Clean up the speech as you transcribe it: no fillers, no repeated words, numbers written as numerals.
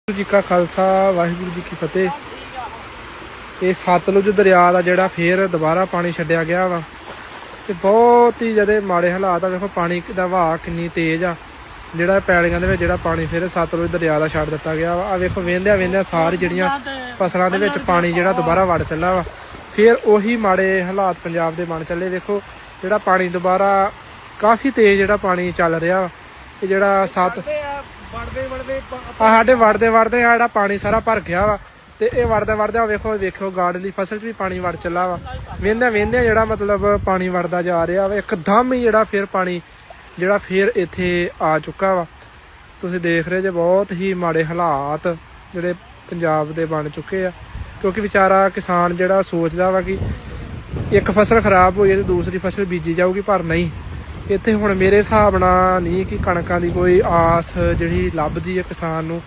ਵਾਹਿਗੁਰੂ ਜੀ ਕਾ ਖਾਲਸਾ ਵਾਹਿਗੁਰੂ ਜੀ ਕੀ ਫਤਿਹ। ਇਹ ਸਤਲੁਜ ਦਰਿਆ ਦਾ ਜਿਹੜਾ ਫੇਰ ਦੁਬਾਰਾ ਪਾਣੀ ਛੱਡਿਆ ਗਿਆ ਵਾ ਤੇ ਬਹੁਤ ਹੀ ਜ਼ਿਆਦਾ ਮਾੜੇ ਹਾਲਾਤ ਆ। ਵੇਖੋ ਪਾਣੀ ਦਾ ਵਹਾਅ ਕਿੰਨੀ ਤੇਜ਼ ਆ। ਜਿਹੜਾ ਪੈਲੀਆਂ ਦੇ ਵਿੱਚ ਜਿਹੜਾ ਪਾਣੀ ਫਿਰ ਸਤਲੁਜ ਦਰਿਆ ਦਾ ਛੱਡ ਦਿੱਤਾ ਗਿਆ ਵਾ। ਆ ਵੇਖੋ ਵੇਂਦਿਆਂ ਸਾਰੀ ਜਿਹੜੀਆਂ ਫਸਲਾਂ ਦੇ ਵਿੱਚ ਪਾਣੀ ਜਿਹੜਾ ਦੁਬਾਰਾ ਵੜ ਚੱਲਾ ਵਾ। ਫਿਰ ਉਹੀ ਮਾੜੇ ਹਾਲਾਤ ਪੰਜਾਬ ਦੇ ਬਣ ਚੱਲੇ। ਵੇਖੋ ਜਿਹੜਾ ਪਾਣੀ ਦੁਬਾਰਾ ਕਾਫੀ ਤੇਜ਼ ਜਿਹੜਾ ਪਾਣੀ ਚੱਲ ਰਿਹਾ ਵਾ। ਇਹ ਜਿਹੜਾ ਸਾਡੇ ਵੜਦੇ ਜਿਹੜਾ ਪਾਣੀ ਸਾਰਾ ਭਰ ਗਿਆ ਵਾ ਤੇ ਇਹ ਵੜਦਾ ਵੇਖੋ ਗਾਰਡ ਦੀ ਫਸਲ 'ਚ ਵੀ ਪਾਣੀ ਵੜ ਚੱਲਾ ਵਾ। ਵੇਂਦਿਆਂ ਜਿਹੜਾ ਮਤਲਬ ਪਾਣੀ ਵੜਦਾ ਜਾ ਰਿਹਾ ਵਾ। ਇੱਕਦਮ ਹੀ ਜਿਹੜਾ ਫਿਰ ਪਾਣੀ ਜਿਹੜਾ ਫਿਰ ਇੱਥੇ ਆ ਚੁੱਕਾ ਵਾ। ਤੁਸੀਂ ਦੇਖ ਰਹੇ ਜੇ ਬਹੁਤ ਹੀ ਮਾੜੇ ਹਾਲਾਤ ਜਿਹੜੇ ਪੰਜਾਬ ਦੇ ਬਣ ਚੁੱਕੇ ਆ। ਕਿਉਂਕਿ ਵਿਚਾਰਾ ਕਿਸਾਨ ਜਿਹੜਾ ਸੋਚਦਾ ਵਾ ਕਿ ਇੱਕ ਫਸਲ ਖਰਾਬ ਹੋਈ ਤੇ ਦੂਸਰੀ ਫਸਲ ਬੀਜੀ ਜਾਊਗੀ, ਪਰ ਨਹੀਂ। ਇੱਥੇ ਹੁਣ ਮੇਰੇ ਹਿਸਾਬ ਨਾਲ ਨਹੀਂ ਕਿ ਕਣਕਾਂ ਦੀ ਕੋਈ ਆਸ ਜਿਹੜੀ ਲੱਭਦੀ ਹੈ ਕਿਸਾਨ ਨੂੰ।